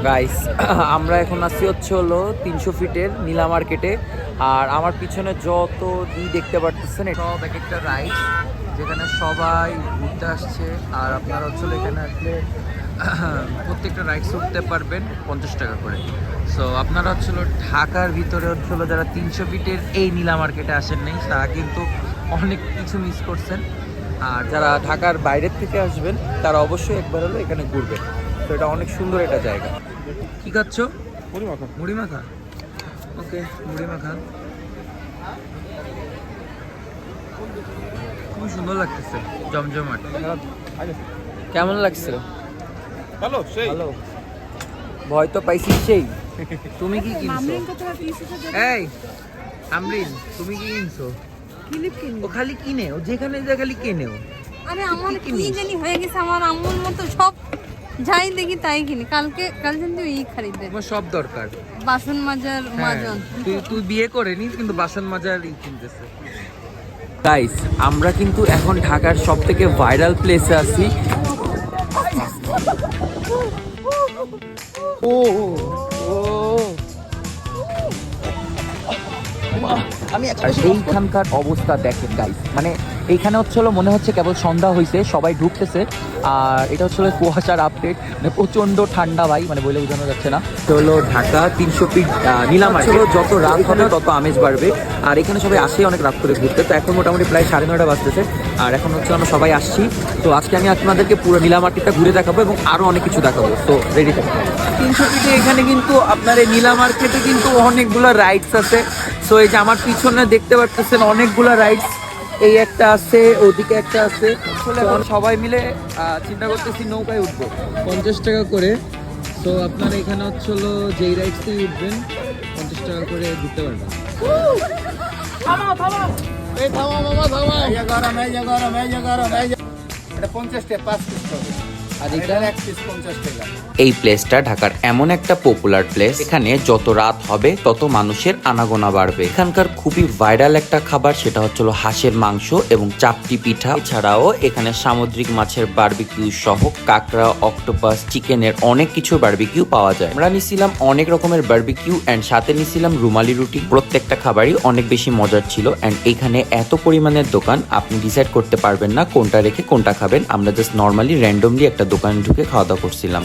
Guys আমরা এখন আছি হলো 300 ফিটের নীলা মার্কেটে। আর আমার পিছনে যত দেখতে পারতেছেন সব এক একটা রাইড, যেখানে সবাই ঘুরতে আসছে। আর আপনারা এখানে আসলে প্রত্যেকটা রাইডস উঠতে পারবেন 50 টাকা করে। সো আপনারা ঢাকার ভিতরে যারা 300 ফিটের এই নীলা মার্কেটে আসেন নাই, তারা কিন্তু অনেক কিছু মিস করছেন। আর যারা ঢাকার বাইরের থেকে আসবেন তারা অবশ্যই একবার হলো এখানে ঘুরবেন। তো এটা অনেক সুন্দর একটা জায়গা। কি খাচ্ছ? মুড়ি মাখা। মুড়ি মাখা, ওকে, মুড়ি মাখা খুব সুন্দর লাগতেছে, জমজমাট। কেমন লাগছে? ভালো, সেই ভালো। ভয় তো পাইছি সেই। তুমি কি কিনছো? এই আমরিন, তুমি কি কিনছো? ও খালি কিনে, ও যেখানে যা খালি কিনে। আরে আমার কি জানি হয়ে গেছে, আমার আম্মুর মতো সব যাই দেখি তাই কিনি। কাল কিন্তু এই খরিদে তোমার সব দরকার, বাসন মাজার মাজন। তুই বিয়ে করে নিস কিন্তু বাসন মাজার কিনতেছে। গাইস আমরা কিন্তু এখন ঢাকার সব থেকে ভাইরাল প্লেসে আছি। ও এইখানকার অবস্থা দেখেন গাইস, মানে এইখানে মনে হচ্ছে কেবল সন্ধ্যা হয়েছে, সবাই ঢুকতেছে। আর এটা কুয়াশার আপডেট, মানে প্রচন্ড ঠান্ডা ভাই, মানে বলে বোঝানো যাচ্ছে না। তো হলো ঢাকা 300 ফিট নীলা মার্কেট, যত রাত হবে তত আমেজ বাড়বে। আর এখানে সবাই আসে অনেক রাত করে ঘুরতে। তো এখন মোটামুটি প্রায় 9:30 বাজতেছে। আর এখন আমরা সবাই আসছি। তো আজকে আমি আপনাদেরকে পুরো নীলা মার্কেটটা ঘুরে দেখাবো এবং আরো অনেক কিছু দেখাবো। তো রেডি থাকবেন। 300 ফিটে এখানে কিন্তু আপনার এই নীলা মার্কেটে কিন্তু অনেকগুলো রাইডস আছে। সো এই যে আমার পিছনে দেখতে পাচ্ছেন অনেকগুলো রাইডস, এই একটা আছে, ওদিকে একটা আছে। সবাই মিলে চিন্তা করতেছি নৌকায় উঠবো, 50 টাকা করে। তো আপনারা এখানে যেই রাইডসেই উঠবেন 50 টাকা করে ঘুরতে পারবেন। এই প্লেসটা ঢাকার এমন একটা পপুলার প্লেস, এখানে যত রাত হবে তত মানুষের আনাগোনা বাড়বে। এখানকার খুবই ভাইরাল একটা খাবার, সেটা হচ্ছিল হাঁসের মাংস এবং চাপটি পিঠা। এছাড়াও এখানে সামুদ্রিক মাছের বারবিকিউ সহ কাঁকড়া, অক্টোপাস, চিকেনের অনেক কিছু বারবিকিউ পাওয়া যায়। আমরা নিছিলাম অনেক রকমের বারবিকিউ এন্ড সাথে নিছিলাম রুমালি রুটি। প্রত্যেকটা খাবারই অনেক বেশি মজার ছিল। এন্ড এখানে এত পরিমাণের দোকান, আপনি ডিসাইড করতে পারবেন না কোনটা রেখে কোনটা খাবেন। আমরা জাস্ট নর্মালি র্যান্ডমলি একটা দোকানে ঢুকে খাওয়া দাওয়া করছিলাম।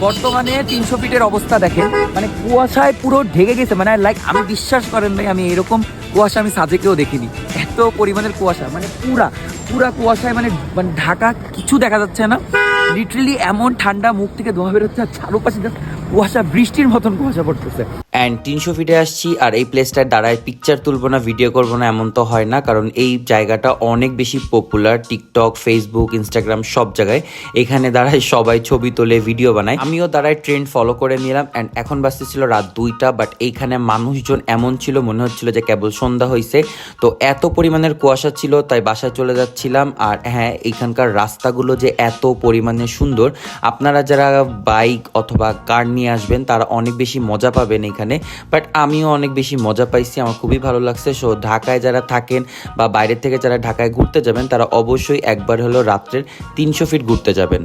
বর্তমানে 300 ফিটের অবস্থা দেখেন, মানে কুয়াশায় পুরো ঢেকে গেছে। মানে আমি বিশ্বাস করেন ভাই, আমি এরকম কুয়াশা আমি সাজেকেও দেখিনি। এত পরিমাণের কুয়াশা, মানে পুরা কুয়াশায়, মানে ঢাকা কিছু দেখা যাচ্ছে না। লিটারালি এমন ঠান্ডা, মুখ থেকে ধোঁয়া বেরোচ্ছে, আর চারপাশে কুয়াশা, বৃষ্টির মতন কুয়াশা পড়তেছে। অ্যান্ড 300 ফিটে আসছি, আর এই প্লেসটার দাঁড়ায় পিকচার তুলবো না, ভিডিও করবো না এমন তো হয় না, কারণ এই জায়গাটা অনেক বেশি পপুলার। টিকটক, ফেসবুক, ইনস্টাগ্রাম সব জায়গায় এখানে দাঁড়ায় সবাই ছবি তোলে, ভিডিও বানায়। আমিও দাঁড়ায় ট্রেন্ড ফলো করে নিলাম। অ্যান্ড এখন বাজতেছিল রাত 2টা, বাট এইখানে মানুষজন এমন ছিল মনে হচ্ছিল যে কেবল সন্ধ্যা হয়েছে। তো এত পরিমাণের কুয়াশা ছিল, তাই বাসায় চলে যাচ্ছিলাম। আর হ্যাঁ, এইখানকার রাস্তাগুলো যে এত পরিমাণে সুন্দর, আপনারা যারা বাইক অথবা কার নিয়ে আসবেন তারা অনেক বেশি মজা পাবেন এখানে। বাট আমিও অনেক বেশি মজা পাইছি, আমার খুবই ভালো লাগছে। সো ঢাকায় যারা থাকেন বা বাইরের থেকে যারা ঢাকায় ঘুরতে যাবেন, তারা অবশ্যই একবার হলো রাত্রের 300 ফিট ঘুরতে যাবেন।